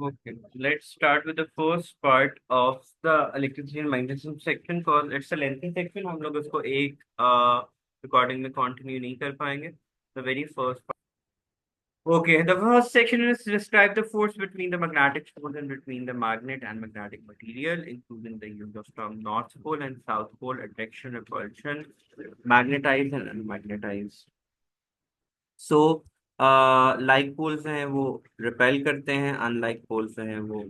Okay, let's start with the first part of the electricity and magnetism section because it's a lengthy section. हम लोग उसको एक recording में continue नहीं कर पाएंगे. The very first part. Okay, the first section is describe the force between the magnetic poles and between the magnet and magnetic material, including the use of term North Pole and South Pole, attraction, repulsion, magnetized and unmagnetized. So like poles हैं वो repel करते हैं, unlike poles हैं वो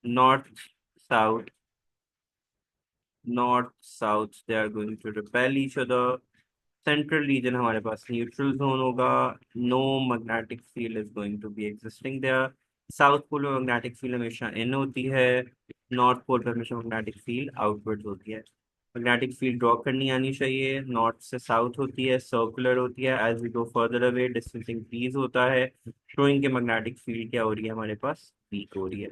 north south north south they are going to repel each other. Central region हमारे पास neutral zone होगा. No magnetic field is going to be existing there. South pole में मैग्नेटिक फील्ड हमेशा इन होती है. नॉर्थ पोल पर हमेशा मैग्नेटिक फील्ड आउटवर्ड होती है. मैग्नेटिक फील्ड ड्रॉ करनी आनी चाहिए. नॉर्थ से साउथ होती है, सर्कुलर होती है. As we go further away distance increase होता है, शोइंग के मैग्नेटिक फील्ड क्या हो रही है हमारे पास, वीक हो रही है.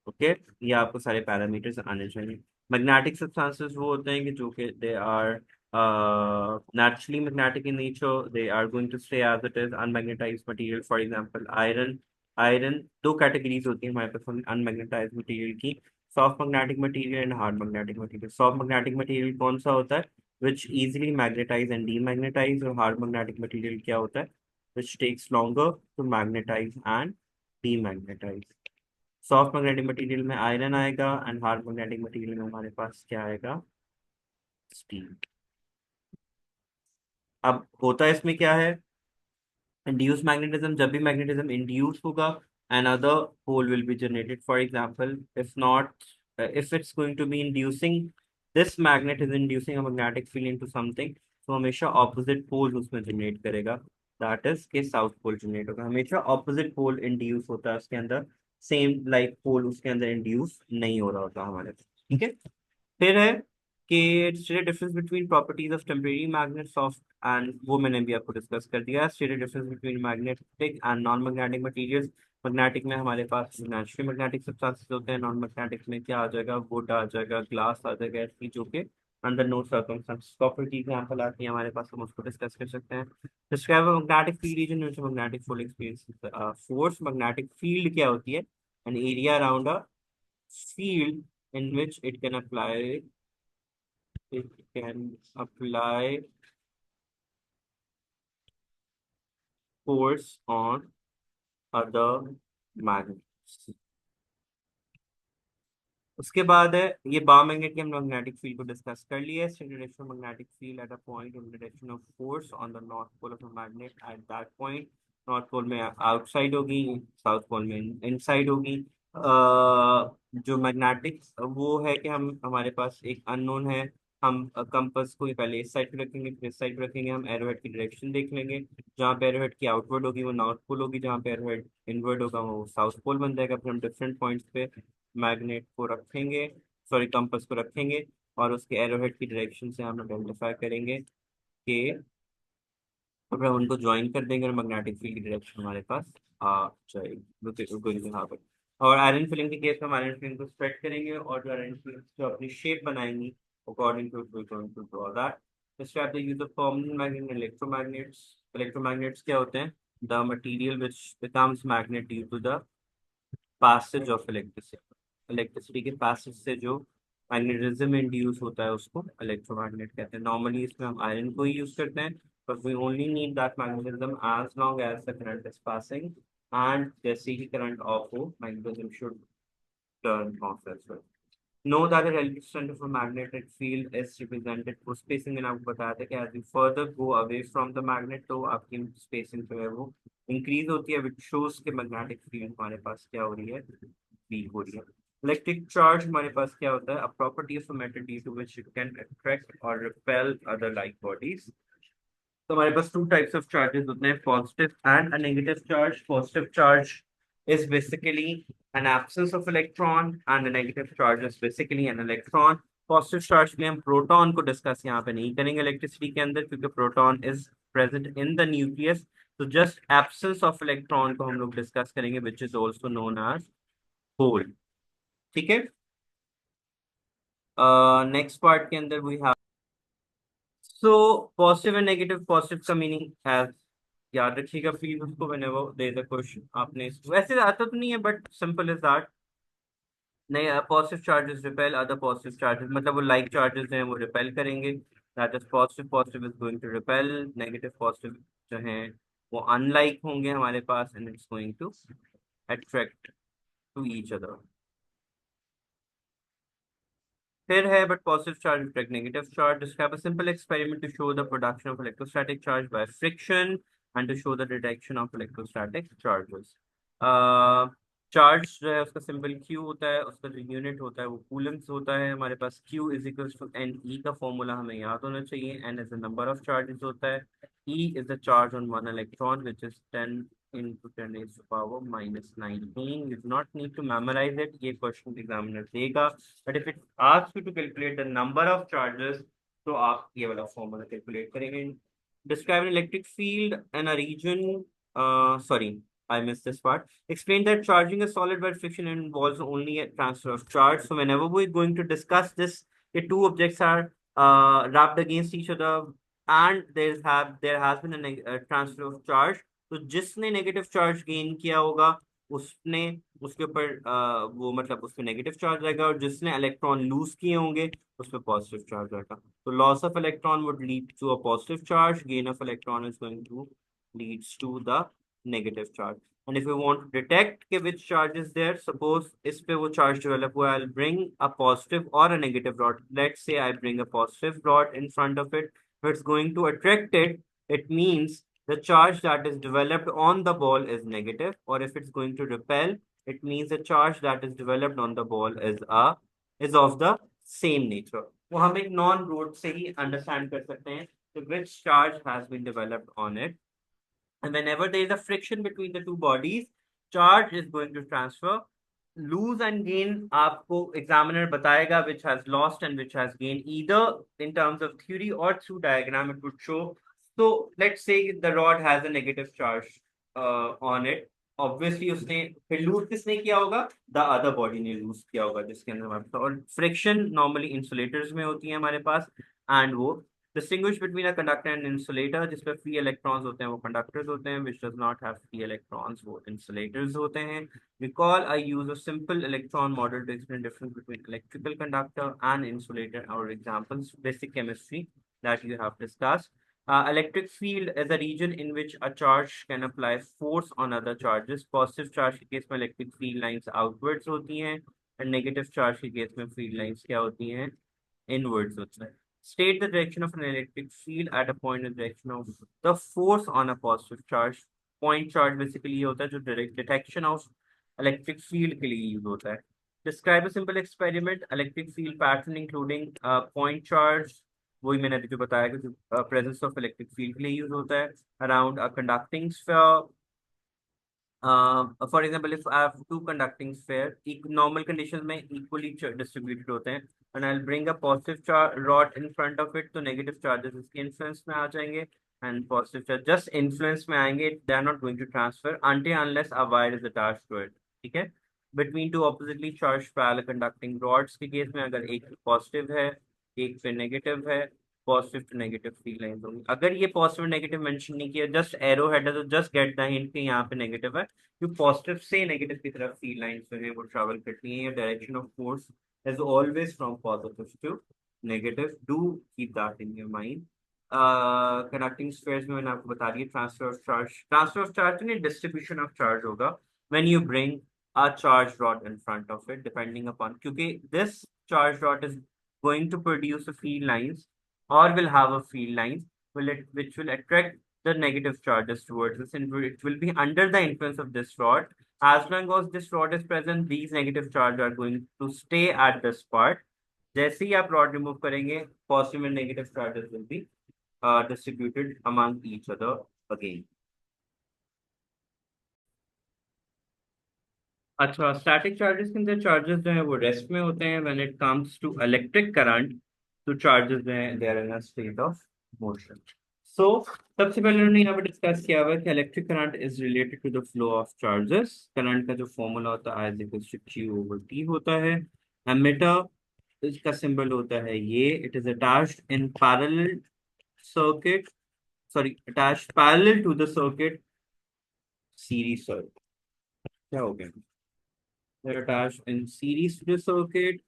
ओके, ये आपको सारे पैरामीटर्स आने चाहिए. मैग्नेटिक सब्सटेंसेस वो होते हैं कि जो कि they are naturally magnetic in nature. They are going to stay as it is. Unmagnetized material, for example iron. Iron दो कैटेगरीज होती है हमारे पास अनमैग्नेटाइज्ड मटेरियल की. Soft magnetic material and hard magnetic material. Soft magnetic material कौन सा होता है, which easily magnetize and demagnetize. और हार्ड मैग्नेटिक मटेरियल क्या होता है, which takes longer to magnetize and demagnetize. Soft magnetic material में आयरन आएगा एंड हार्ड मैग्नेटिक मटेरियल में हमारे पास क्या आएगा, स्टील. अब होता है इसमें क्या है, इंड्यूस मैग्नेटिज्म. जब भी मैग्नेटिज्म इंड्यूस होगा another pole will be generated. For example, if not, if it's going to be inducing, this magnet is inducing a magnetic field into something, तो हमेशा opposite pole उसमें generate करेगा. that is के south pole generate होगा. हमेशा opposite pole induce होता है उसके अंदर, same like pole उसके अंदर induce नहीं हो रहा होता हमारे. ठीक है. फिर है कि state difference between properties of temporary magnets of, and वो मैंने भी आपको डिस्कस कर दिया. State difference between magnetic and non magnetic materials. Magnetic में हमारे पास नेचुरल मैग्नेटिक सब्सटेंसेस होते हैं. नॉन मैग्नेटिक में क्या आ जाएगा, वुड आ जाएगा, ग्लास आ जाएगा, ऐसी जो कि under no circumstances property example आती है हमारे पास, हम उसको डिस्कस कर सकते हैं. Describe magnetic field region which magnetic field experience force. Magnetic field क्या होती है, an area around a field in which it can apply force on other magnets. उसके बाद है ये बार मैग्नेट की हम मैग्नेटिक फील्ड को डिस्कस कर लिए. Direction magnetic field at a point in direction of force on the north pole of a magnet at that point. North pole में आउटसाइड होगी, साउथ पोल में इनसाइड होगी. जो मैग्नेटिक वो है कि हम हमारे पास एक अननोन है. हम कंपास को पहले इस साइड पे रखेंगे, फिर इस साइड पे रखेंगे. हम एरोहेड की डायरेक्शन देख लेंगे. जहाँ पे एरोहेड की आउटवर्ड होगी वो नॉर्थ पोल होगी, जहाँ पे एरोहेड इनवर्ड होगा वो साउथ पोल बन जाएगा. फिर हम डिफरेंट पॉइंट्स पे मैग्नेट को रखेंगे, सॉरी कंपास को रखेंगे, और उसके एरोहेड की डायरेक्शन से हम आइडेंटिफाई करेंगे कि, और हम उनको ज्वाइन कर देंगे और मैग्नेटिक फील्ड की डायरेक्शन हमारे पास आ जाएगी. यहाँ पर और आयरन फिलिंग के केस में हम आयरन फिलिंग को स्प्रेड करेंगे और जो आयरन फिलिंग जो अपनी शेप बनाएंगी according to going to draw that. describe the use of permanent magnet and electromagnets. Electromagnets क्या होते हैं, the material which becomes magnet due to the passage of electricity. Electricity के पैसेज से जो magnetism induce होता है उसको इलेक्ट्रोमैग्नेट कहते हैं. नॉर्मली इसमें हम आयरन को ही यूज करते हैं, but we only need that magnetism as long as the current is passing. And जैसे ही करंट ऑफ हो magnetism should turn off as well. Know that the relative strength of a magnetic field is represented. वो spacing मैंने आपको बताया था कि as we further go away from the magnet तो आपकी स्पेसिंग जो है वो इंक्रीज होती है, which shows कि मैग्नेटिक फील्ड हमारे पास क्या हो रही है, वीक हो रही है. इलेक्ट्रिक चार्ज हमारे पास क्या होता है, a property of a matter due to which it can attract or repel other like bodies. तो हमारे पास टू टाइप्स ऑफ चार्जेस होते हैं, positive and a negative charge. Positive charge is basically an absence of electron and a negative charge is basically an electron. Positive charge के लिए हम proton को discuss यहाँ पे नहीं करेंगे इलेक्ट्रिसिटी के अंदर, क्योंकि proton is present in the nucleus. तो जस्ट एब्सेंस ऑफ इलेक्ट्रॉन को हम लोग डिस्कस करेंगे, which is also known as hole. ठीक है. नेक्स्ट पार्ट के अंदर we have, so positive and negative. Positive का मीनिंग है याद रखिएगा प्लीज उसको whenever there is a question। आपने वैसे आता तो नहीं है बट सिंपल इज दैट। नहीं, positive charges repel other positive charges, मतलब वो लाइक चार्जेस हैं वो रिपेल करेंगे। That is positive positive is going to repel negative positive जो हैं वो अनलाइक होंगे हमारे पास, and it's going to attract to each other. फिर है but positive charge attract negative charge. Describe a simple experiment to show the production of electrostatic charge by friction and to show the detection of electrostatic charges. Charge जो है उसका symbol Q होता है, उसका जो unit होता है वो कूलम्स होता है हमारे पास। Q is equals to N E का फॉर्मूला हमें याद होना चाहिए। N is the number of charges होता है, E is the charge on one electron which is 10 into 10 raised to power minus 19. You do not need to memorize it, ये question examiner देगा। But if it asks you to calculate the number of charges तो आप ये वाला formula calculate करेंगे। Describe an electric field in a region, sorry, I missed this part. Explain that charging a solid by friction involves only a transfer of charge. So whenever we're going to discuss this, the two objects are wrapped against each other and there has been a transfer of charge। तो जिसने negative charge gain किया होगा उसने उसके ऊपर वो मतलब उस पर नेगेटिव चार्ज आएगा, और जिसने इलेक्ट्रॉन लूज किए होंगे उस पर पॉजिटिव चार्ज आएगा। तो loss of electron would lead to a positive charge, gain of electron is going to leads to the negative charge. And if you want to detect के which charge is there, suppose इस पे वो charge develop हुआ, I will bring a positive और a negative rod. Let's say I bring a positive rod in front of it, if it's going to attract it, it means the charge that is developed on the ball is negative, or if it's going to repel, it means the charge that is developed on the ball is of the same nature। वो हम एक non road से ही understand कर सकते हैं कि which charge has been developed on it, and whenever there is a friction between the two bodies, charge is going to transfer। lose and gain आपको examiner बताएगा which has lost and which has gained, either in terms of theory or through diagram it would show। so let's say the rod has a negative charge on it, obviously उसने फिर loose किसने किया होगा, the other body ने loose किया होगा जिसके अंदर हमारे पास। और फ्रिक्शन नॉर्मली इंसुलेटर्स में होती है हमारे पास, एंड वो distinguish between a conductor and insulator, जिसपे free electrons होते हैं वो conductors होते हैं, which does not have free electrons वो insulators होते हैं। Recall I use a simple electron model to explain difference between electrical conductor and insulator, our examples basic chemistry that you have discussed। Electric field is a region in which a charge can apply force on other charges। Positive charge के case में electric field lines outwards होती हैं, and negative charge के case में field lines क्या होती हैं, inwards होता है। State the direction of an electric field at a point in the direction of the force on a positive charge। Point charge basically ये होता है जो direct detection of electric field के लिए use होता है। Describe a simple experiment, electric field pattern including point charge, वही मैंने अभी जो बताया कि presence of electric field के लिए use होता है around a conducting sphere। For example, if I have two conducting sphere, normal conditions में equally distributed होते हैं, and I'll bring a positive rod in front of it, तो negative charges इसके influence में आ जाएंगे, and positive charge just influence में आएंगे, they are not going to transfer until unless a wire is attached to it। ठीक है। Between two oppositely charged parallel conducting rods के case में अगर एक पॉजिटिव है एक पे नेगेटिव है, positive to negative field lines होंगी। अगर ये पॉजिटिव नेगेटिव मेंशन नहीं किया, जस्ट एरो हेड है, तो जस्ट गेट द हिंट कि यहाँ पे नेगेटिव है, क्योंकि पॉजिटिव से नेगेटिव की तरफ फील लाइंस जो है वो ट्रैवल करती हैं। Direction of force is always from positive to negative, do keep that in your mind. Connecting spheres में मैंने आपको बता दिया ट्रांसफर ऑफ चार्ज नहीं, डिस्ट्रीब्यूशन ऑफ चार्ज होगा when you bring a charge rod in front of it, depending upon क्योंकि this charge rod is going to produce a field lines or will have a field lines which will attract the negative charges towards this, and it will be under the influence of this rod। as long as this rod is present, these negative charges are going to stay at this part। जैसे ही आप rod remove करेंगे, positive and negative charges will be distributed among each other again। अच्छा, static charges के अंदर charges जो है वो rest में होते हैं। When it comes to electric current, तो चार्जेस जो हैं they are in a state of motion. So सबसे पहले उन्होंने यहाँ पे डिस्कस किया हुआ है कि electric current is related to the flow of charges. Current का जो फॉर्मूला होता है I = Q/T होता है। एमीटर इसका सिंबल होता है ये, it is attached in parallel circuit sorry, attached parallel to the circuit series circuit. क्या हो गया? They're attached in series to the circuit.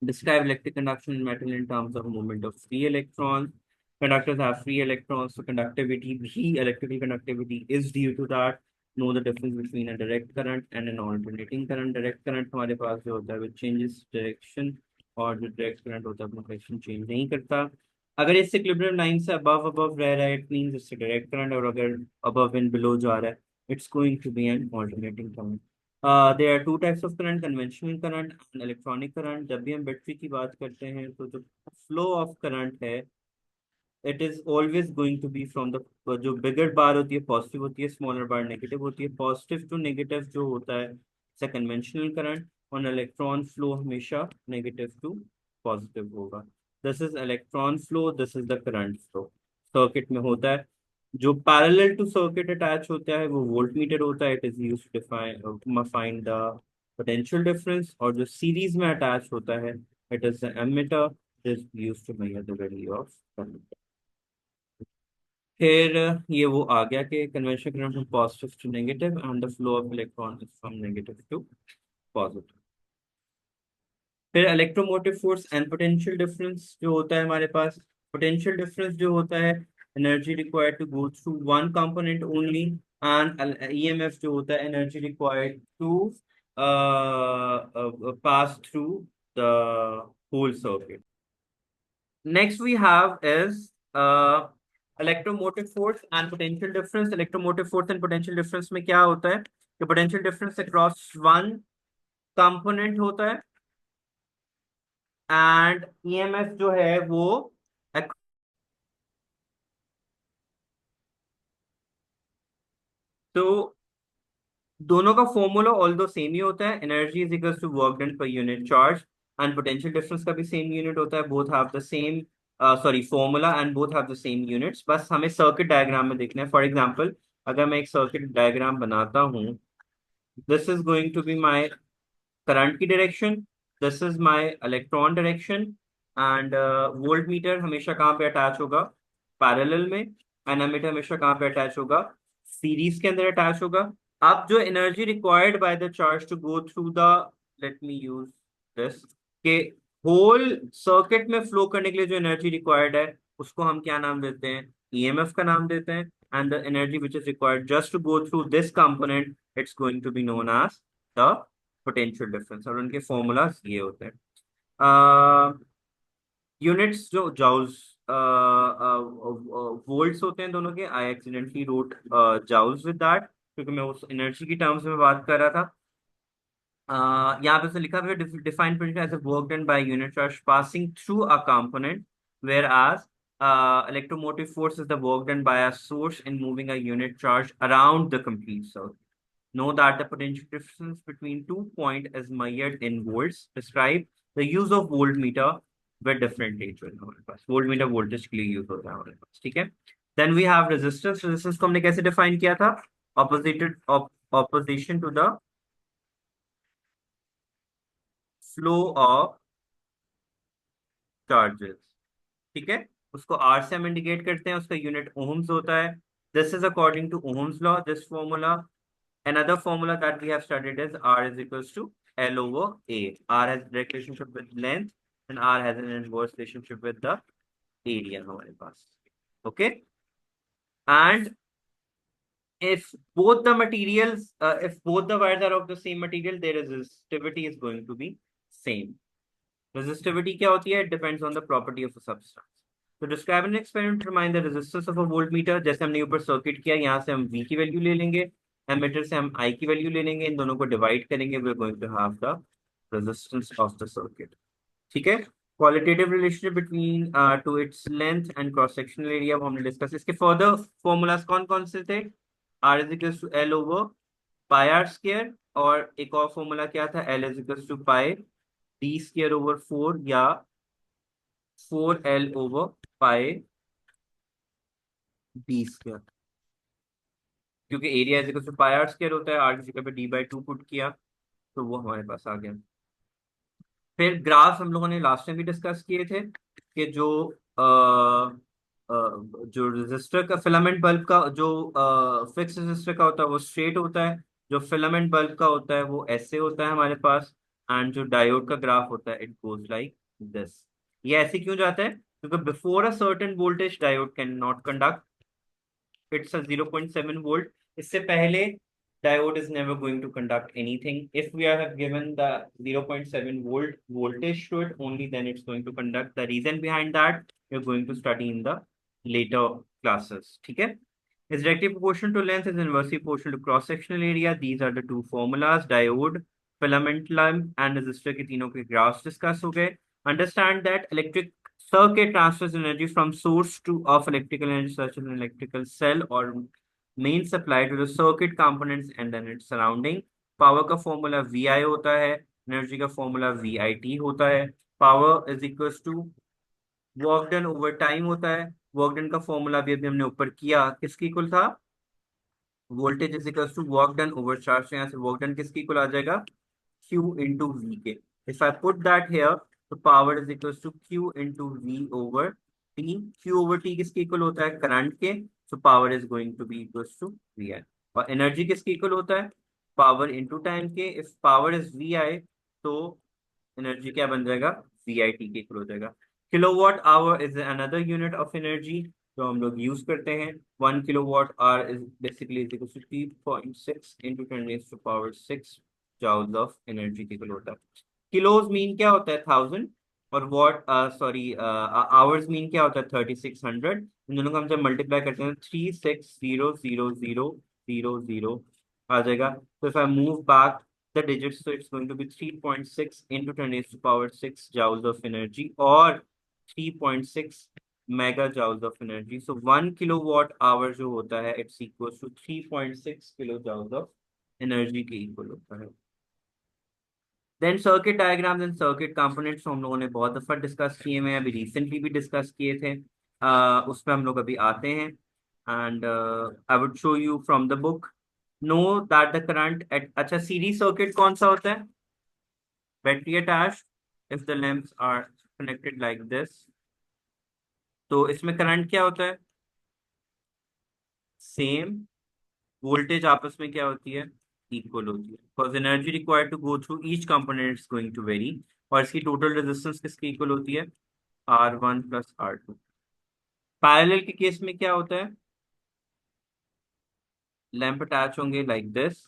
Describe electric conduction in metal in terms of movement of free electrons. Conductors have free electrons, so conductivity, the electrical conductivity is due to that. Know the difference between a direct current and an alternating current. Direct current हमारे पास जो होता है which changes direction, और जो direct current होता है अपना direction change नहीं करता. अगर इस equilibrium line से above रह रहा है, it means it's a direct current, और अगर above and below जा रहा है, it's going to be an alternating current. There are two types of current, conventional current and electronic current. जब भी हम बैटरी की बात करते हैं तो जो flow of current है, it is always going to be from the, जो bigger bar होती है positive होती है, smaller bar negative होती है. Positive to negative जो होता है it's a conventional current, और electron flow हमेशा negative to positive होगा. This is electron flow, this is the current flow. Circuit में होता है. जो पैरेलल टू सर्किट अटैच होता है वो वोल्ट मीटर होता है. It is use to define find the potential difference. और जो सीरीज में अटैच होता है it is the ammeter, is use to measure the value of current. फिर ये वो आ गया कि conventional current from positive to negative and the flow of electron is from negative to positive. फिर electromotive force and potential difference जो होता है हमारे पास. पोटेंशियल डिफरेंस जो होता है energy required to go through one component only, and EMF जो होता है energy required to pass through the whole circuit. Next we have is electromotive force and potential difference. Electromotive force and potential difference में क्या होता है कि potential difference across one component होता है, and EMF जो है वो तो दोनों का फॉर्मूला ऑल दो सेम ही होता है. Energy is equals to work done per unit charge, and potential difference का भी सेम यूनिट होता है. Both have the same sorry formula and both have the same units. बस हमें सर्किट डायग्राम में देखना है. फॉर एग्जांपल अगर मैं एक सर्किट डायग्राम बनाता हूँ, this is going to be my current की direction, this is my electron direction, and voltmeter हमेशा कहाँ पे अटैच होगा? पैरेलल में. एनामीटर हमेशा कहाँ पे अटैच होगा? सीरीज के अंदर अटैच होगा. अब जो energy required by the charge to go through the, let me use this, के होल सर्किट में फ्लो करने के लिए जो एनर्जी रिक्वायर्ड है उसको हम क्या नाम देते हैं? ईएमएफ का नाम देते हैं. And the energy which is required just to go through this component, it's going to be known as the potential difference. और उनके फॉर्मूलाज ये होते हैं. यूनिट्स जो जाउल्स वोल्ट्स होते हैं दोनों के. I accidentally wrote joules with that क्योंकि मैं उस एनर्जी की टर्म्स में बात कर रहा था. यहाँ पे से लिखा हुआ है defined potential as a work done by unit charge passing through a component, whereas electromotive force is the work done by a source in moving a unit charge around the complete circuit. Know that the potential difference between 2 points is measured in volts. Describe the use of voltmeter with different nature. हमारे पास voltmeter voltage के लिए use होता है हमारे पास. ठीक है. Then we have resistance. Resistance को हमने कैसे डिफाइन किया था? Opposition to the flow of charges. ठीक है. उसको R से हम इंडिकेट करते हैं. उसका यूनिट ओम्स होता है. This is according to Ohm's law. This formula. Another formula that we have studied is R is equals to L over A. R has direct relationship with length and R has an inverse relationship with the area हमारे पास. Okay. And if both the materials, if both the wires are of the same material, their resistivity is going to be same. Resistivity क्या होती है? It depends on the property of a substance. तो describe an experiment to determine the resistance of a voltmeter. जैसे हमने ऊपर circuit किया, यहाँ से हम V की वैल्यू ले लेंगे, एमीटर से हम I की वैल्यू ले लेंगे, इन दोनों को डिवाइड करेंगे, we are going to have the resistance of the circuit. ठीक है. Qualitative relationship between two its length and cross sectional area हमने डिस्कस. इसके फर्दर फॉर्मूलाज कौन कौन से थे? R is equal to L over pi R square, और एक और फॉर्मूला क्या था? L is equal to pi D square over 4, या 4L over pi D square, क्योंकि area is equal to pi R square होता है. आर की जगह पे d/2 पुट किया तो वो हमारे पास आ गया. फिर ग्राफ हम लोगों ने लास्ट टाइम भी डिस्कस किए थे कि जो जो रेजिस्टर का फिलामेंट बल्ब का जो फिक्स रेजिस्टर का होता है वो स्ट्रेट होता है, जो फिलामेंट बल्ब का होता है वो ऐसे होता है हमारे पास। एंड जो डायोड का ग्राफ होता है इट गोज लाइक दिस। ये ऐसे क्यों जाता है? क्योंकि before a certain voltage diode can not conduct, it's a 0.7 volt. इससे पहले diode is never going to conduct anything. If we have given the 0.7 volt voltage to it, only then it's going to conduct. The reason behind that you're going to study in the later classes. ठीक है? Is directly proportional to length is inversely proportional to cross sectional area. These are the two formulas: diode, filament lamp, and resistor के तीनों के graphs discuss हो गए. Understand that electric circuit transfers energy from source to of electrical energy such as an electrical cell or main supply to the circuit components and then its surrounding. Power का formula VI होता है, energy का formula VIT होता है। Power is equal to work done over time होता है। Work done का formula भी अभी हमने ऊपर किया, किसकी इक्वल था? Voltage is equal to work done over charge. यहाँ से वर्क डन किसकी इक्वल आ जाएगा? Q into V के। If I put that here, तो power is equals to Q into V over T। Q over T किसके equal होता है? करंट के। So power is going to be equals to VI। और एनर्जी किसके equal होता है? पावर इंटू टाइम के। इफ पावर इज VI तो एनर्जी क्या बन जाएगा? VIT के इक्वल हो जाएगा। Kilowatt hour is another unit of energy जो हम लोग यूज करते हैं। 1 kilowatt hour is basically is equal to 3.6 into 10 to the power 6 joules of energy के इक्वल होता है। किलोज मीन क्या होता है? 1000। और वॉट सॉरी आवर्स मीन क्या होता है? 3600। इन दोनों को हम जब मल्टीप्लाई करते हैं 36000000 आ जाएगा। तो if I move back the digits, so it's going to be 3.6 into 10 raised to power 6 joules of energy or 3.6 mega joules of energy. So 1 kilowatt hour जो होता है it's equals to 3.6 kilo joules of energy के equal होता है। Then circuit diagrams and circuit components हम लोगों ने बहुत दफा डिस्कस किए हुए हैं, अभी रिसेंटली भी डिस्कस किए थे। उसमें हम लोग अभी आते हैं and I would show you from the book. Know that the current at, अच्छा सीरीज सर्किट कौन सा होता है? Battery attached if the lamps are connected like this. तो इसमें करंट क्या होता है? सेम। वोल्टेज आपस में क्या होती है? इक्वल होती है, because energy required to go through each component is going to vary. और इसकी टोटल रेजिस्टेंस किसकी इक्वल होती है? R1 plus R2। पैरेलल के केस में क्या होता है? लैंप अटैच होंगे लाइक दिस।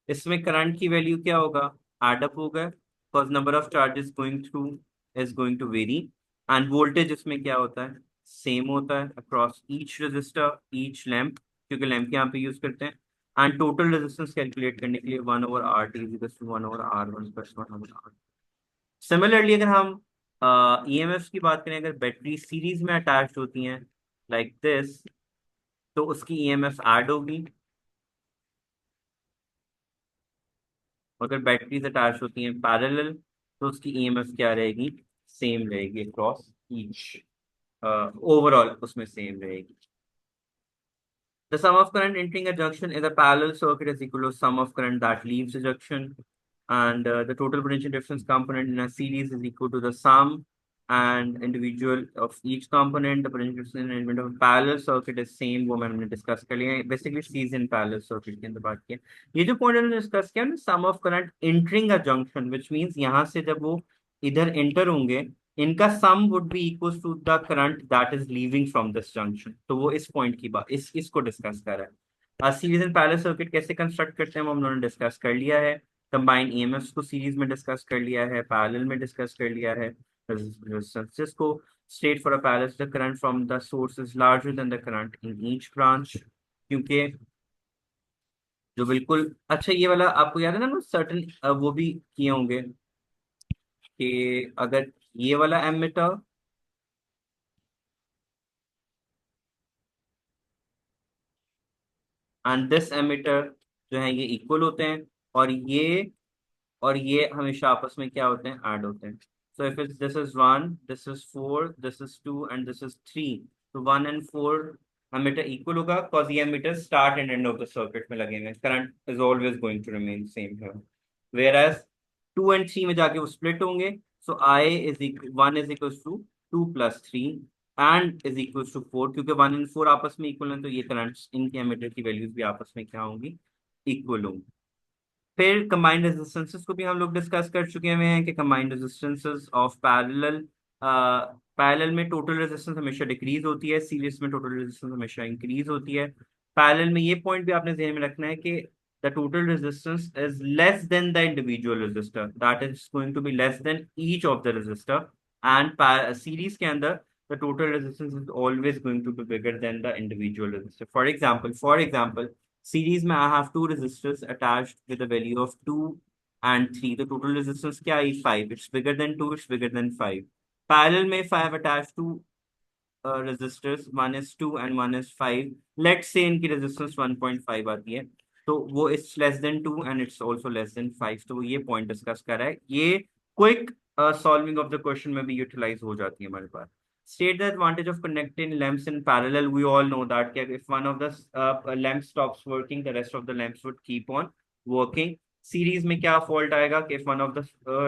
इसमें करंट की वैल्यू क्या होगा? एडअप होगा, because number of charges going through is going to vary. And voltage इसमें क्या होता है? सेम होता है across each resistor each lamp, क्योंकि लैंप यहाँ पे यूज करते हैं। एंड टोटल रेजिस्टेंस कैलकुलेट करने के लिए 1/RT is equal to 1/R1 plus 1/R। Similarly अगर हम EMF की बात करें, अगर बैटरी सीरीज में अटैच होती हैं लाइक दिस, तो उसकी EMF ऐड होगी। अगर बैटरीज अटैच होती हैं पैरेलल तो उसकी EMF क्या रहेगी? सेम रहेगी अक्रॉस ईच, ओवरऑल उसमें सेम रहेगी। The sum of current entering a junction is a parallel circuit is equal to sum of current that leaves a junction, and the total potential difference component in a series is equal to the sum and individual of each component. The potential difference in element of a parallel circuit is same, वो मैंने discuss कर लिया है। Basically series in parallel circuit के अंदर बात किया। ये जो पॉइंट हमने डिस्कस किया ना, sum of current entering a junction, which means यहाँ से जब वो इधर एंटर होंगे इनका sum would be equal to the current that is leaving from this junction. तो वो इस पॉइंट की बात इसको डिस्कस कर रहा है। सीरीज एंड पैरेलल सर्किट कैसे कंस्ट्रक्ट करते हैं वो हम लोगों ने डिस्कस कर लिया है। कंबाइन EMFs को सीरीज में डिस्कस कर लिया है, पैरेलल में डिस्कस कर लिया है। रेजिस्टेंसेस को state for a parallel the current from the source is larger than the current in each branch. क्योंकि जो बिल्कुल अच्छा ये वाला आपको याद है ना, सर्टन वो भी किए होंगे कि अगर ये वाला एमीटर एंड दिस एमीटर जो है ये इक्वल होते हैं, और ये हमेशा आपस में क्या होते हैं? ऐड होते हैं। So if it's this is 1, this is 4, this is 2 and this is 3, तो 1 and 4 एमीटर इक्वल होगा, बिकॉज ये ammeter start and end of the circuit में लगे हुए हैं। Current is always going to remain same here. Whereas 2 and 3 में जाके वो स्प्लिट होंगे। सो I is 1 is equals to 2 plus 3, and is equal to 4, क्योंकि 1 और 4 आपस में इक्वल है, तो ये करंट्स इनके एमीटर की वैल्यूज भी आपस में क्या होंगी, इक्वल होंगी। फिर कंबाइंड रेजिस्टेंसेस को भी हम लोग डिस्कस कर चुके हुए हैं कि combined resistances of parallel, parallel में टोटल रेजिस्टेंस हमेशा डिक्रीज होती है, सीरीज में टोटल रेजिस्टेंस हमेशा इंक्रीज होती है। पैरेलल में ये पॉइंट भी आपने ध्यान में रखना है कि the total resistance is less than the individual resistor, that is going to be less than each of the resistor. And series के अंदर the total resistance is always going to be bigger than the individual resistor. For example, series में I have two resistors attached with a value of 2 and 3. The total resistance क्या है, 5. It's bigger than 2, it's bigger than 5. Parallel में if I have attached two resistors, one is 2 and one is 5. Let's say इनकी resistance 1.5 आती है, तो वो it's less than 2 and it's also less than 5. तो वो ये point discuss कर रहा है, ये quick solving of the question में भी utilize हो जाती है हमारे पास। State the advantage of connecting lamps in parallel. We all know that if one of the lamps stops working, the rest of the lamps would keep on working. Series में क्या fault आएगा कि if one of the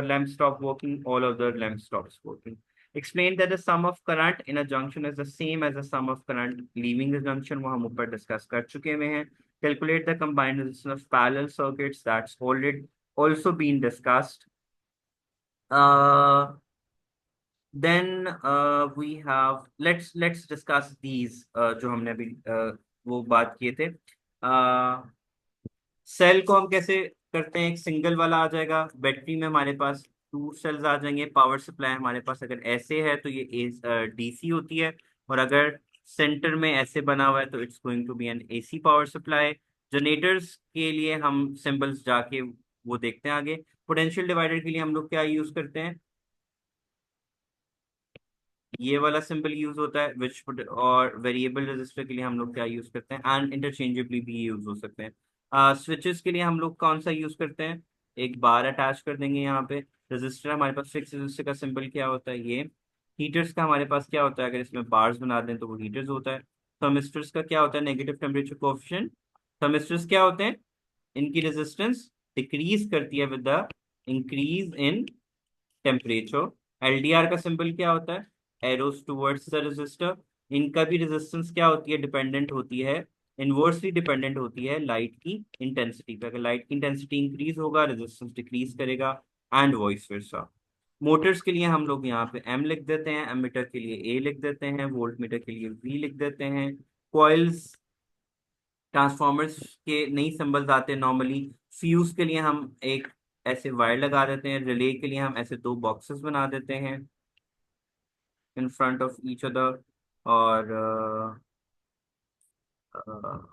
lamps stop working, all of the lamps stops working. Explain that the sum of current in a junction is the same as the sum of current leaving the junction, वो हम ऊपर discuss कर चुके हुए हैं। Calculate the combined resistance of parallel circuits, that's already also been discussed. uh, then we have, let's discuss these जो हमने अभी वो बात किए थे। सेल को हम कैसे करते हैं, एक सिंगल वाला आ जाएगा, बैटरी में हमारे पास टू सेल्स आ जाएंगे, पावर सप्लाई हमारे पास अगर ऐसे है तो ये डीसी होती है, और अगर सेंटर में ऐसे बना हुआ है तो it's going to be an AC power supply. Generators के लिए हम सिंबल्स जाके वो देखते हैं आगे। पोटेंशियल डिवाइडर के लिए हम लोग क्या यूज करते हैं, ये वाला सिंबल यूज होता है विच, और वेरिएबल रजिस्टर के लिए हम लोग क्या यूज करते हैं, एंड इंटरचेंजेबली भी यूज हो सकते हैं। स्विचेस के लिए हम लोग कौन सा यूज करते हैं, एक बार अटैच कर देंगे यहाँ पे। रजिस्टर हमारे पास फिक्स रजिस्टर का सिंबल क्या होता है, ये। हीटर्स का हमारे पास क्या होता है, अगर इसमें बार्स बना दें तो वो हीटर्स होता है। थर्मिस्टर्स का क्या होता है, नेगेटिव टेम्परेचर कोएफिशिएंट। थर्मिस्टर्स क्या होते हैं, इनकी रेजिस्टेंस डिक्रीज करती है with the increase in temperature. LDR का सिंबल क्या होता है, एरोस टुवर्ड्स द रेजिस्टर। इनका भी रेजिस्टेंस क्या होती है, डिपेंडेंट होती है, इनवर्सली डिपेंडेंट होती है लाइट की इंटेंसिटी पे। अगर लाइट की इंटेंसिटी इंक्रीज होगा, रेजिस्टेंस डिक्रीज करेगा, एंड वॉइस वर्सा। मोटर्स के लिए हम लोग यहाँ पे एम लिख देते हैं, एमीटर के लिए ए लिख देते हैं, वोल्ट मीटर के लिए वी लिख देते हैं। कॉइल्स, ट्रांसफॉर्मर्स के नई सिंबल्स आते हैं नॉर्मली। फ्यूज के लिए हम एक ऐसे वायर लगा देते हैं, रिले के लिए हम ऐसे दो बॉक्सेस बना देते हैं इन फ्रंट ऑफ ईच अदर। और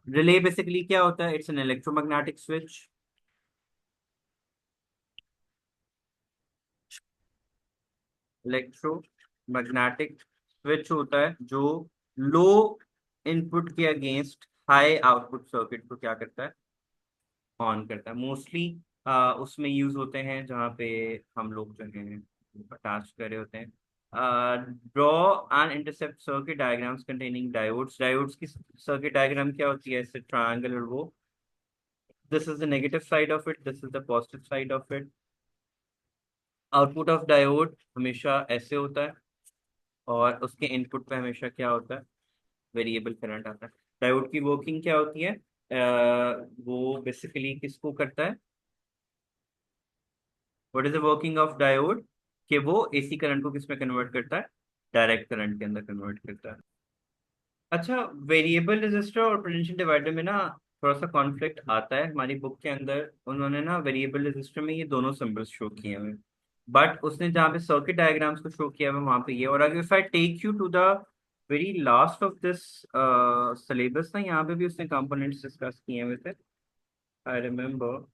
रिले बेसिकली क्या होता है, it's an electromagnetic switch. Electromagnetic switch होता है जो लो इनपुट के अगेंस्ट हाई आउटपुट सर्किट को क्या करता है, ऑन करता है। मोस्टली उसमें यूज होते हैं जहाँ पे हम लोग जो है अटैच कर रहे होते हैं। Draw and intercept circuit diagrams containing diodes. Diodes की सर्किट डायग्राम क्या होती है, ऐसे ट्रायंगल, और वो this is the negative side of it, this is the positive side of it. Output of diode हमेशा ऐसे होता है, और उसके इनपुट पे हमेशा क्या होता है, वेरिएबल करंट आता है। डायोड की वर्किंग क्या होती है, वो बेसिकली किसको करता है, what is the working of diode, कि वो एसी करंट को किस में कन्वर्ट करता है, डायरेक्ट करंट के अंदर कन्वर्ट करता है। अच्छा, वेरिएबल रेजिस्टर और पोटेंशियल डिवाइडर में ना थोड़ा सा कॉन्फ्लिक्ट आता है। हमारी बुक के अंदर उन्होंने ना वेरिएबल रेजिस्टर में ये दोनों सिंबल्स शो किए हुए, बट उसने जहाँ पे सर्किट डायग्राम्स को शो किया हुआ वहां पे ये। और अगर if I take you to the very last of this syllabus ना, यहाँ पे भी उसने कंपोनेंट्स डिस्कस किए हुए थे, आई रिमेम्बर।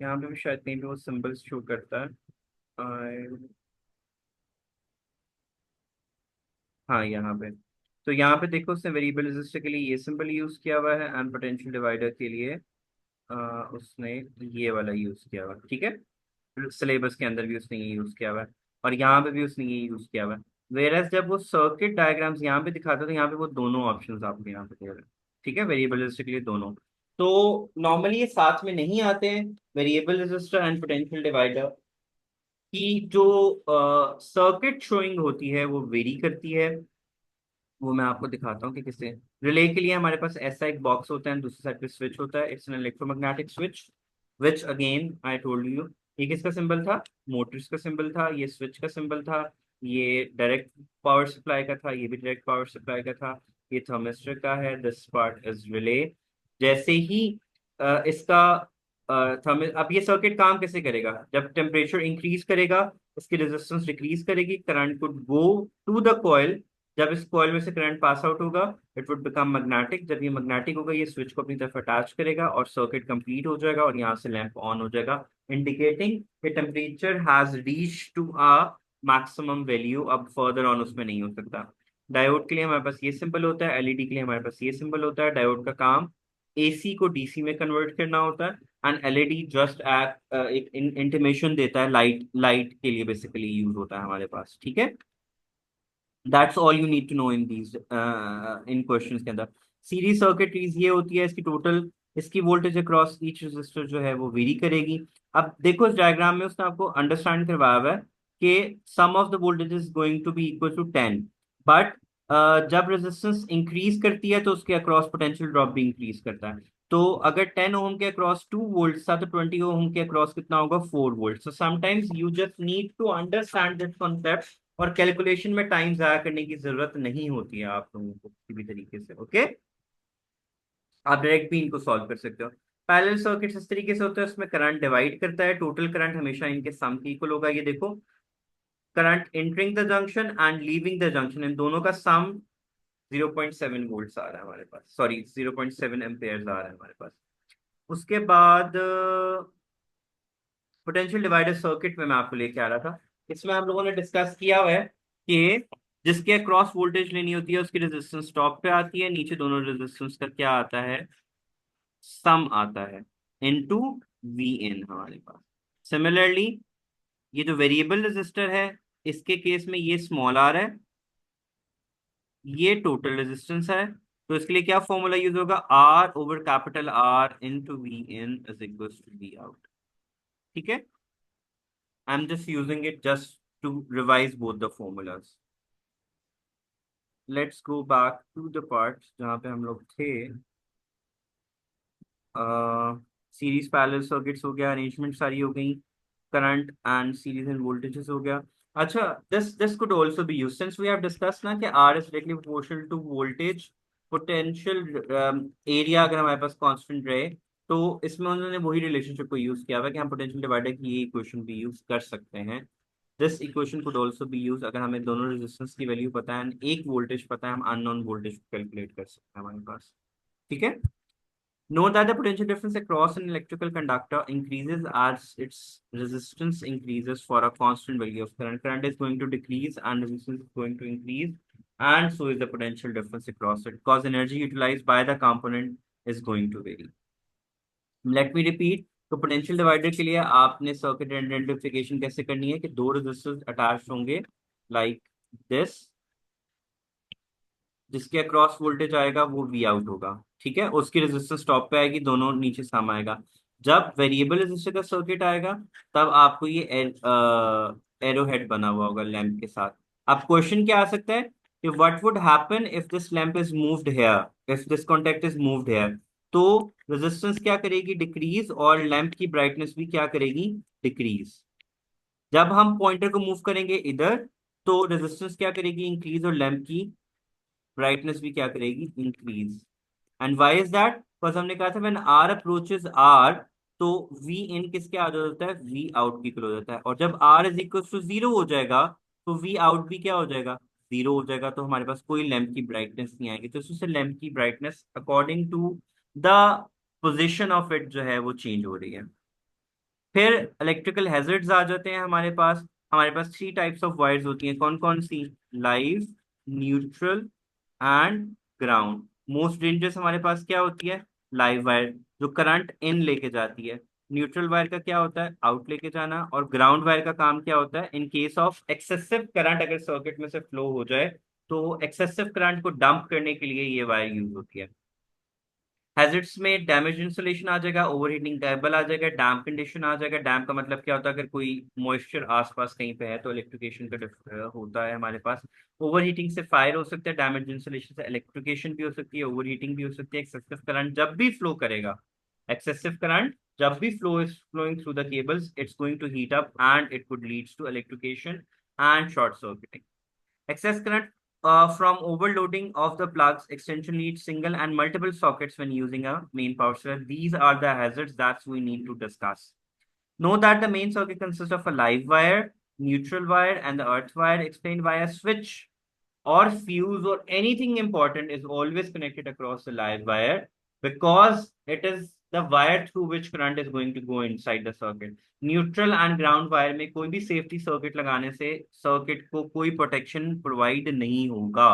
यहाँ पे भी शायद कहीं पे वो सिंबल्स शो करता है। I- हाँ, यहाँ पे, तो यहाँ पे देखो उसने वेरिएबल रेजिस्टर के लिए ये सिंबल यूज किया हुआ है, एंड पोटेंशियल डिवाइडर के लिए उसने ये वाला यूज किया हुआ है, ठीक है। सिलेबस के अंदर भी उसने ये यूज किया हुआ है, और यहाँ पे भी उसने ये यूज किया हुआ है। वेरएस जब वो सर्किट डायग्राम्स यहाँ पे दिखाता है तो यहाँ पे वो दोनों ऑप्शंस आपको यहाँ पे दे रहे हैं, ठीक है, वेरिएबल रेजिस्टर के लिए दोनों। तो नॉर्मली ये साथ में नहीं आते हैं, variable resistor and potential divider की जो सर्किट शोइंग होती है वो वेरी करती है। वो मैं आपको दिखाता हूँ कि किससे। रिले के लिए हमारे पास ऐसा एक बॉक्स होता है, दूसरी साइड पे स्विच होता है, it's an electromagnetic switch, which again I told you. ये किसका सिंबल था? मोटर्स का सिंबल था। ये स्विच का सिंबल था। ये डायरेक्ट पावर सप्लाई का था, ये भी डायरेक्ट पावर सप्लाई का था। ये थर्मिस्टर का है, दिस पार्ट इज रिले। जैसे ही इसका अब ये सर्किट काम कैसे करेगा? जब टेम्परेचर इंक्रीज करेगा, इसकी रेजिस्टेंस डिक्रीज करेगी, current could go to the coil. जब इस कॉइल में से करंट पास आउट होगा, इट वुड बिकम मैग्नेटिक। जब ये मैग्नेटिक होगा, ये स्विच को अपनी तरफ अटैच करेगा और सर्किट कंप्लीट हो जाएगा और यहाँ से लैंप ऑन हो जाएगा, इंडिकेटिंग कि temperature has reach to a maximum value. अब फर्दर ऑन उसमें नहीं हो सकता। डायोड के लिए हमारे पास ये सिंबल होता है, एलईडी के लिए हमारे पास ये सिंबल होता है। डायोड का काम एसी को डीसी में कन्वर्ट करना होता है, एंड एलईडी जस्ट एक इंटीमेशन देता है, लाइट लाइट के लिए बेसिकली यूज होता है हमारे पास, ठीक है। That's all you need to know in these in questions के अंदर। सीरीज सर्किटरीज ये होती है, इसकी टोटल इसकी वोल्टेज अक्रॉस ईच रेजिस्टर जो है वो वेरी करेगी। अब देखो इस डायग्राम में उसने आपको अंडरस्टैंड करवाया हुआ है कि sum of the voltage is going to be equal to 10, but जब रेजिस्टेंस इंक्रीज करती है तो उसके अक्रॉस पोटेंशियल ड्रॉप भी इंक्रीज करता है। तो अगर 10 ओम के अक्रॉस 2 वोल्ट था, तो 20 ओम के अक्रॉस कितना होगा? 4 volt. So sometimes you just need to understand this concept, और कैलकुलेशन में टाइम जाया करने की जरूरत नहीं होती है आप लोगों को किसी भी तरीके से, ओके। आप डायरेक्ट भी इनको सॉल्व कर सकते हो। पैरेलल सर्किट इस तरीके से होता है, उसमें करंट डिवाइड करता है, टोटल करंट हमेशा इनके सम के इक्वल होगा। ये देखो, current entering the junction and leaving the junction, इन दोनों का सम 0.7 वोल्ट्स आ रहा है हमारे पास, सॉरी 0.7 एम्पेयर आ रहा है हमारे पास। उसके बाद पोटेंशियल डिवाइडर सर्किट में मैं आपको लेके आ रहा था। इसमें हम लोगों ने डिस्कस किया हुआ है कि जिसके क्रॉस वोल्टेज लेनी होती है उसकी रेजिस्टेंस टॉप पे आती है, नीचे दोनों रेजिस्टेंस का क्या आता है? सम आता है, इनटू वी इन हमारे पास। सिमिलरली ये जो वेरिएबल रेजिस्टर है, इसके केस में ये स्मॉल आर है, ये टोटल रेजिस्टेंस है। तो इसके लिए क्या फॉर्मूला यूज होगा? R over capital R into V in is equal to V out, ठीक है। I'm just using it just to revise both the formulas. Let's go back to the part जहाँ पे हम लोग थे। सीरीज पैरेलल सर्किट्स हो गया, arrangement सारी हो गई, current and series and voltages हो गया। अच्छा, this could also be used since we have discussed ना कि R is directly proportional to voltage potential area. अगर हमारे पास कांस्टेंट रहे तो इसमें उन्होंने वही रिलेशनशिप को यूज किया हुआ है कि हम पोटेंशियल डिवाइडर की ये इक्वेशन भी यूज कर सकते हैं। This equation could also B use अगर हमें दोनों रेजिस्टेंस की वैल्यू पता है and एक वोल्टेज पता है, हम अननोन वोल्टेज को कैलकुलेट कर सकते हैं हमारे पास, ठीक है। Note that the potential difference across an electrical conductor increases as its resistance increases for a constant value of current. Current is going to decrease and resistance is going to increase, and so is the potential difference across it because energy utilized by the component is going to vary. Let me repeat. तो potential divider के लिए आपने circuit identification कैसे करनी है कि दो resistors attach होंगे लाइक दिस, जिसके अक्रॉस वोल्टेज आएगा वो वी आउट होगा, ठीक है। उसकी रेजिस्टेंस टॉप पे आएगी, दोनों नीचे सम आएगा। जब वेरिएबल रेजिस्टर का सर्किट आएगा, तब आपको ये एरो हेड बना हुआ होगा लैंप के साथ। अब क्वेश्चन क्या आ सकता है कि what would happen if this lamp is moved here, if this contact is moved here. तो रेजिस्टेंस क्या करेगी? डिक्रीज, और लैंप की ब्राइटनेस भी क्या करेगी? डिक्रीज। जब हम पॉइंटर को मूव करेंगे इधर, तो रेजिस्टेंस क्या करेगी? इंक्रीज, और लैंप की ब्राइटनेस भी क्या करेगी? Increase. And why is that? Because हमने कहा था व्हेन आर अप्रोचेज आर, तो वी इन किसके आगे हो जाता है? वी आउट की इक्वल हो जाता है। और जब R is equal to zero हो जाएगा, तो वी आउट भी क्या हो जाएगा? जीरो हो जाएगा। तो हमारे पास कोई लैंप की ब्राइटनेस नहीं आएगी, तो इससे लैंप की brightness according to the position of it जो है वो चेंज हो रही है। फिर इलेक्ट्रिकल हैजर्ड्स आ जाते हैं हमारे पास थ्री टाइप्स ऑफ वायर्स होती हैं। कौन कौन सी? Live, neutral and ground. Most dangerous हमारे पास क्या होती है? लाइव वायर, जो करंट इन लेके जाती है। न्यूट्रल वायर का क्या होता है? आउट लेके जाना। और ग्राउंड वायर का काम क्या होता है? In case of excessive current अगर सर्किट में से फ्लो हो जाए, तो एक्सेसिव करंट को डंप करने के लिए ये वायर यूज होती है। हैजर्ड्स में डैमेज इंसुलेशन आ जाएगा, ओवरहीटिंग टेबल आ जाएगा, डैम्प कंडीशन आ जाएगा। डैम्प का मतलब क्या होता है, अगर कोई मॉइस्चर आसपास कहीं पे है तो इलेक्ट्रिकेशन का होता है हमारे पास। ओवरहीटिंग से फायर हो सकता है, डैमेज इंसुलेशन से इलेक्ट्रिकेशन भी हो सकती है, ओवरहीटिंग भी हो सकती है। एक्सेसिव करंट जब भी फ्लो करेगा, एक्सेसिव करंट जब भी flow is flowing through the cables, it's going to heat up and it could leads to electrocution and short circuiting. Excess current from overloading of the plugs, extension leads, single and multiple sockets when using a main power supply. These are the hazards that we need to discuss. Know that the main circuit consists of a live wire, neutral wire, and the earth wire. Explained why a switch or fuse or anything important is always connected across the live wire, because it is the wire through which current is going to go inside the circuit. Neutral and ground wire में कोई भी safety circuit लगाने से circuit को कोई protection provide नहीं होगा।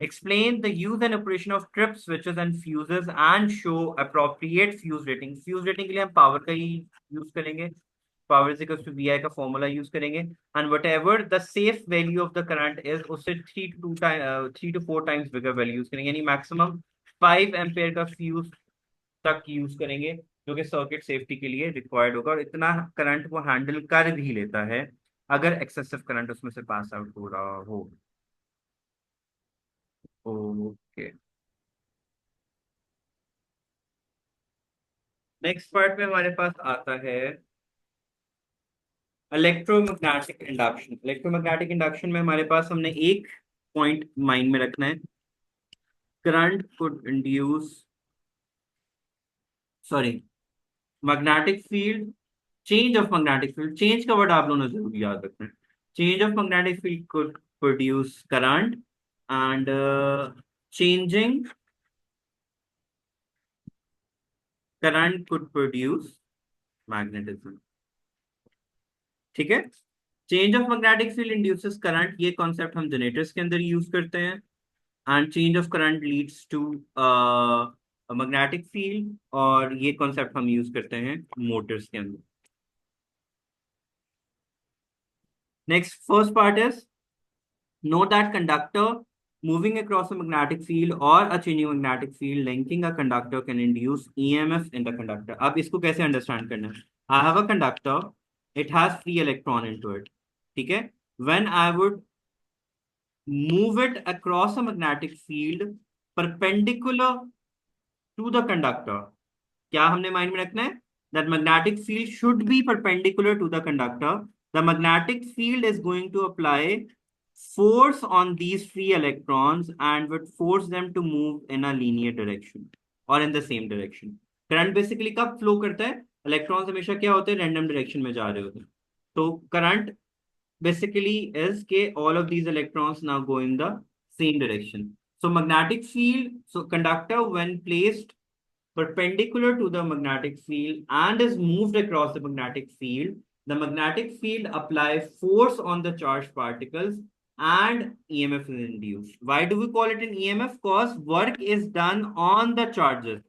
Explain the use and operation of trip switches and fuses and show appropriate fuse rating. Fuse rating के लिए हम पावर का ही यूज करेंगे, power is equal to V I का फॉर्मूला यूज करेंगे। And whatever the safe value of the current is, उससे 3 to 4 times bigger value use करेंगे, यानी मैक्सिमम 5 एम्पेयर का फ्यूज तक यूज करेंगे, जो कि सर्किट सेफ्टी के लिए रिक्वायर्ड होगा। और इतना करंट वो हैंडल कर भी लेता है अगर एक्सेसिव करंट उसमें से पास आउट हो रहा हो। ओके, नेक्स्ट पार्ट में हमारे पास आता है इलेक्ट्रोमैग्नेटिक इंडक्शन। इलेक्ट्रोमैग्नेटिक इंडक्शन में हमारे पास हमने एक पॉइंट माइंड में रखना है, current could induce, sorry, magnetic field, change of magnetic field. Change का वर्ड आप लोगों ने जरूर याद रखना है। Change of magnetic field could produce current and changing current could produce magnetism। ठीक है, change of magnetic field induces current, ये कॉन्सेप्ट हम जनरेटर्स के अंदर यूज करते हैं। And change of current leads to magnetic field, और ये कॉन्सेप्ट हम यूज करते हैं मोटर्स के अंदर। Next first part is, know that conductor moving across a magnetic field or a changing magnetic field linking a conductor can induce EMF in the conductor। अब इसको कैसे अंडरस्टैंड करना है? I have a conductor, it has free electron into it, ठीक है। When I would move it across a magnetic field perpendicular to the conductor, क्या हमने mind में रखना है? That magnetic field should be perpendicular to the conductor. The magnetic field is going to apply force on these free electrons and would force them to move in a linear direction or in the same direction। Current basically कब flow करता है? Electrons हमेशा क्या होते हैं, random direction में जा रहे होते हैं। तो current basically is ke all of these electrons now go in the same direction। So magnetic field, so conductor when placed perpendicular to the magnetic field and is moved across the magnetic field, the magnetic field apply force on the charged particles and EMF is induced। Why do we call it an EMF? Because work is done on the charges,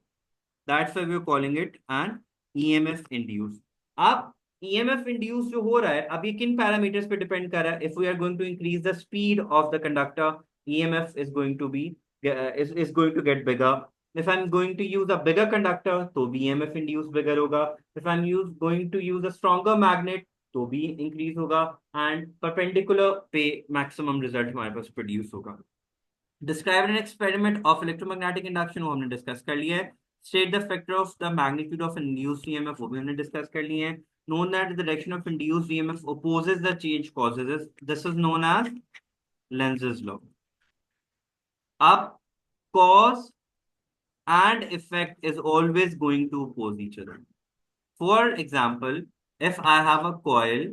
that's why we're calling it an EMF induced। अब EMF induced जो हो रहा है, अब ये किन parameters पे depend कर रहा है? If we are going to increase the speed of the conductor, EMF is going to be is going to get bigger। If I'm going to use a bigger conductor, तो भी EMF induced bigger होगा। If I'm going to use a stronger magnet, तो भी increase होगा। And perpendicular पे maximum result हमारे पास produce होगा। Describe an experiment of electromagnetic induction, वो हमने डिस्कस कर लिया है। State the factor of the magnitude of induced EMF, वो भी हमने डिस्कस कर लिए हैं। Known that the direction of induced EMF opposes the change causes this, this is known as Lenz's law। अब cause and effect is always going to oppose each other। For example, if I have a coil,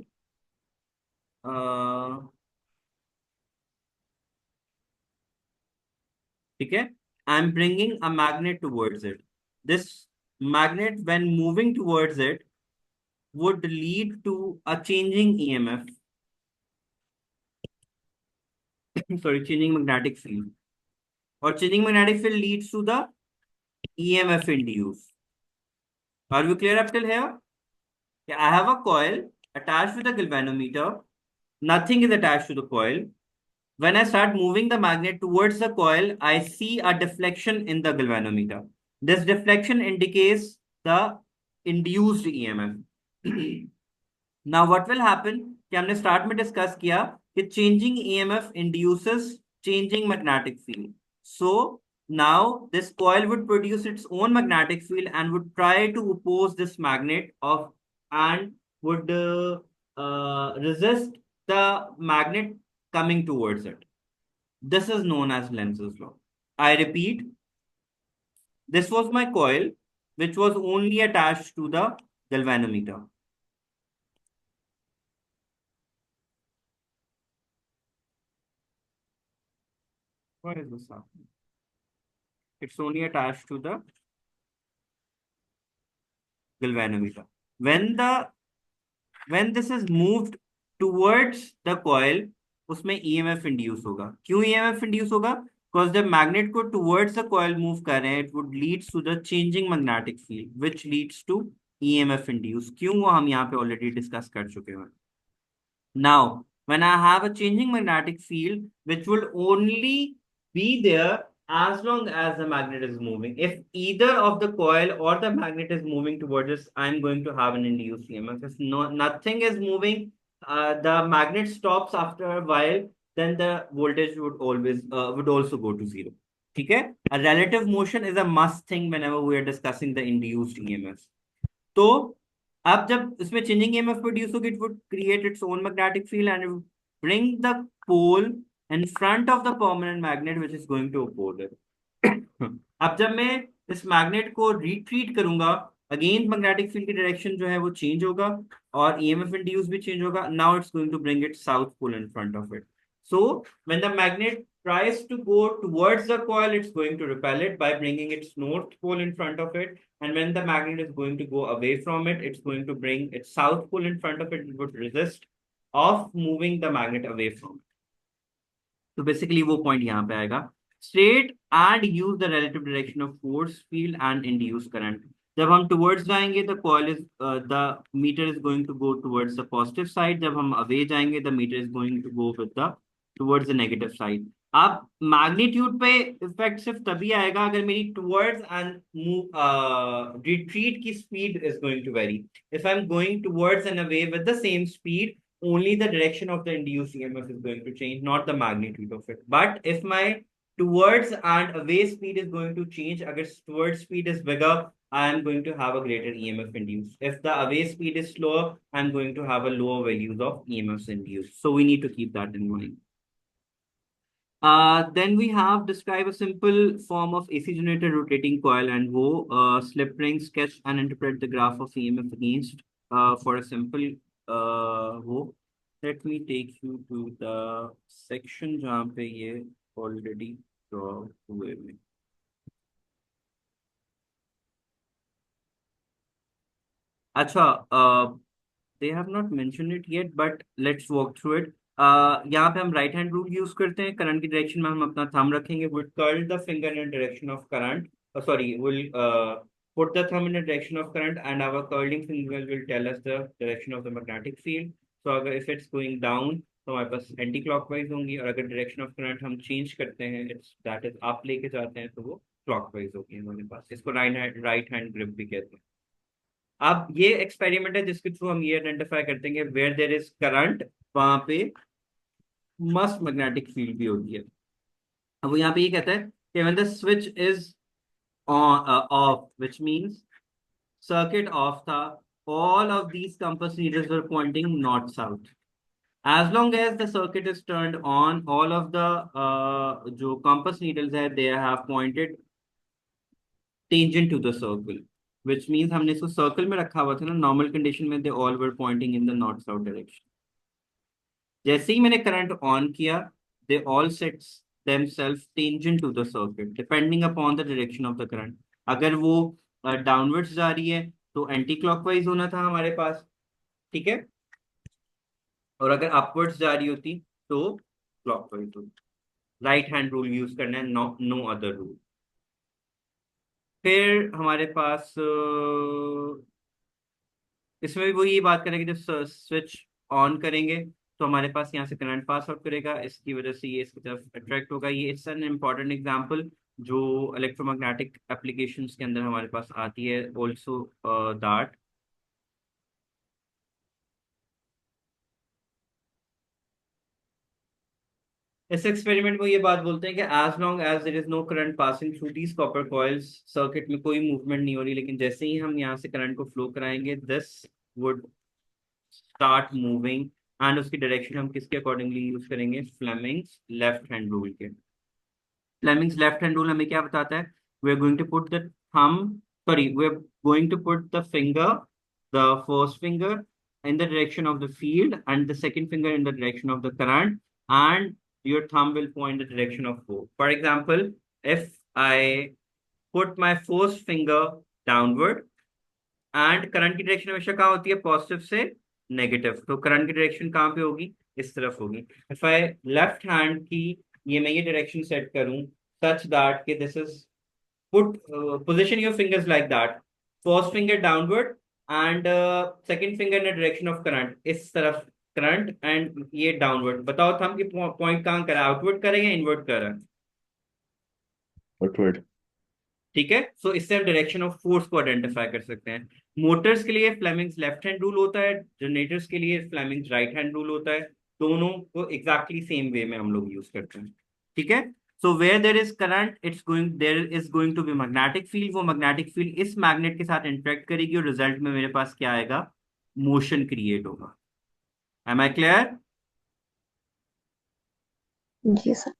ठीक है, I'm bringing a magnet towards it। This magnet, when moving towards it, would lead to a changing EMF, sorry, changing magnetic field, or changing magnetic field leads to the EMF induced। Are you clear up till here? Yeah, I have a coil attached with a galvanometer. Nothing is attached to the coil. When I start moving the magnet towards the coil, I see a deflection in the galvanometer। This deflection indicates the induced EMF. Now what will happen कि हमने start में discuss किया कि changing EMF induces changing magnetic field. So now this coil would produce its own magnetic field and would try to oppose this magnet of and would resist the magnet coming towards it. This is known as Lenz's law. I repeat, this was my coil, which was only attached to the galvanometer. What is this happening? It's only attached to the galvanometer. When this is moved towards the coil, उसमें EMF induce होगा. क्यों EMF induce होगा? Because the magnet को towards the coil move कर रहे हैं, it would lead to the changing magnetic field, which leads to EMF induce. क्यों वो हम यहाँ पे already discuss कर चुके हैं. Now, when I have a changing magnetic field, which will only be there as long as the magnet is moving. If either of the coil or the magnet is moving towards us, I'm going to have an induced EMF. If nothing is moving, the magnet stops after a while, then the voltage would also go to zero. Okay? A relative motion is a must thing whenever we are discussing the induced EMF. So अब जब इसमें changing EMF produce होगी, it would create its own magnetic field and bring the pole in front of the permanent magnet which is going to oppose it. अब जब मैं इस magnet को retreat करूंगा, अगेन मैग्नेटिक फील्ड की direction जो है वो चेंज होगा और ईएमएफ इंड्यूस भी चेंज होगा. Now it's going to bring it south pole in front of it. So when the magnet tries to go towards the coil, it's going to repel it by bringing its north pole in front of it. And when the magnet is going to go away from it, it's going to bring its south pole in front of it. It would resist of moving the magnet away from it. So basically वो point यहाँ पे आएगा. State and use the relative direction of force field and induce current. जब हम towards जाएंगे, the meter is going to go towards the positive side. जब हम away जाएंगे, the meter is going to go with the towards the negative side. अब magnitude पे effect सिर्फ तभी आएगा अगर मेरी टुवर्ड्स एंड मूव रिट्रीट की speed is going to very. If I am going towards and away with the same speed, only the direction of the induced EMF is going to change, not the magnitude of it. But if my towards and away speed is going to change, agar towards speed is bigger, I am going to have a greater EMF induced. If the away speed is slower, I am going to have a lower values of EMFs induced. So we need to keep that in mind. Then we have describe a simple form of AC generator rotating coil and wo slip ring, sketch and interpret the graph of EMF against for a simple wo. Let me take you to the section जहाँ पे ये already draw हुए हैं. अच्छा, they have not mentioned it yet, but let's walk through it. यहाँ पे हम right hand rule use करते हैं. करंट की डायरेक्शन में हम अपना थंब रखेंगे. Would curl the finger in direction of current. Sorry, will put the thumb in the direction of current and our curling finger will tell us the direction of the magnetic field. So अगर if it's going down तो हमारे पास anti clockwise होंगी, और अगर direction of current हम change करते हैं, it's that is आप लेके जाते हैं, तो वो क्लॉकवाइज होगी हमारे पास. इसको राइट हैंड ग्रिप भी कहते हैं. अब ये एक्सपेरिमेंट है जिसके थ्रू हम ये आइडेंटिफाई करते हैं वेयर देयर इज करंट, वहां पे मस्ट मैग्नेटिक फील्ड भी होती है. अब वो यहाँ पे ये कहता है कि when the switch is of, which means circuit of था, all of these compass needles were pointing north south. As long as the circuit is turned on, all of the जो compass needles है, they have pointed tangent to the circle, which means हमने इसको circle में रखा हुआ था ना, normal condition में they all were pointing in the north south direction. जैसे ही मैंने करंट ऑन किया, they all set themselves tangent to the circuit depending upon the direction of the current. अगर वो डाउनवर्ड्स जा रही है तो एंटी क्लॉकवाइज होना था हमारे पास, ठीक है, और अगर अपवर्ड्स जा रही होती तो क्लॉकवाइज होती. राइट हैंड रूल यूज करना है, नो अदर रूल. फिर हमारे पास इसमें भी वो ये बात करेंगे, जब स्विच ऑन करेंगे तो हमारे पास यहाँ से करंट पास आउट करेगा, इसकी वजह से ये इसकी तरफ अट्रैक्ट होगा. ये इट्स एन इम्पॉर्टेंट एग्जांपल जो इलेक्ट्रोमैग्नेटिक एप्लीकेशंस के अंदर हमारे पास आती है ऑल्सो दैट इस एक्सपेरिमेंट में ये बात बोलते हैं कि as long as there is no current passing through these copper coils, circuit में कोई मूवमेंट नहीं हो रही, लेकिन जैसे ही हम यहाँ से करंट को फ्लो कराएंगे this would start moving. And उसकी डायरेक्शन हम किसके अकॉर्डिंगली यूज करेंगे, फ्लेमिंग्स लेफ्ट हैंड रूल के। फ्लेमिंग्स लेफ्ट हैंड रूल हमें क्या बताता है, we are going to put the thumb, sorry we are going to put the finger, the first finger in the direction of the field and the second finger in the direction of the current, and your thumb will point the direction of flow. For example, if I put my first finger downward, and current की direction हमेशा कहाँ होती है, positive से negative, तो current की direction कहाँ पे होगी, इस तरफ होगी। इफ आई लेफ्ट हैंड की ये मैं ये डायरेक्शन सेट करूं सच दैट कि this is put position your fingers like that, first finger downward and second finger in the direction of current, इस तरफ करंट एंड ये डाउनवर्ड, बताओ थंब की पॉइंट कहाँ कर रहा है, आउटवर्ड करें या इनवर्ड कर रहा है। आउटवर्ड। ठीक है, सो इससे हम डायरेक्शन ऑफ फोर्स को आइडेंटिफाई कर सकते हैं। मोटर्स के लिए फ्लेमिंग्स लेफ्ट हैंड रूल होता है, जनरेटर्स के लिए फ्लेमिंग्स राइट हैंड रूल होता है, दोनों को एग्जैक्टली सेम वे में हम लोग यूज करते हैं। ठीक है, so where there is current it's going, there is going to be magnetic field, वो मैग्नेटिक फील्ड इस मैग्नेट के साथ इंटरेक्ट करेगी और रिजल्ट में मेरे पास क्या आएगा, मोशन क्रिएट होगा। Am I clear. जी सर।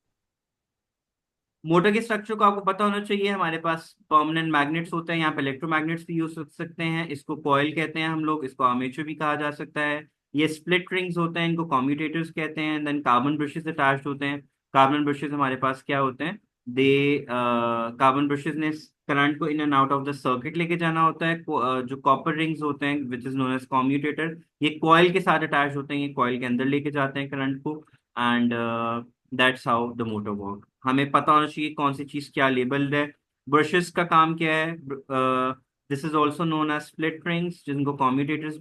मोटर के स्ट्रक्चर को आपको पता होना चाहिए, हमारे पास परमानेंट मैग्नेट्स होते हैं, यहाँ पे इलेक्ट्रोमैग्नेट्स भी यूज कर सकते हैं, इसको कॉइल कहते हैं हम लोग, इसको आर्मेचर भी कहा जा सकता है। ये स्प्लिट रिंग्स होते हैं, इनको कम्यूटेटर्स कहते हैं। देन कार्बन ब्रशेस अटैच्ड होते हैं। कार्बन ब्रशेस हमारे पास क्या होते हैं, दे कार्बन ब्रशेस ने करंट को in and out of the circuit लेके जाना होता है। जो कॉपर रिंग्स होते हैं which is known as commutator, ये कॉइल के साथ अटैच होते हैं, ये कॉइल के अंदर लेके जाते हैं करंट को। And that's how the motor work. हमें पता होना चाहिए कौन सी चीज क्या लेबल्ड है। ब्रशेस का काम क्या है, this is also known as split rings, जिनको कम्यूटेटर्स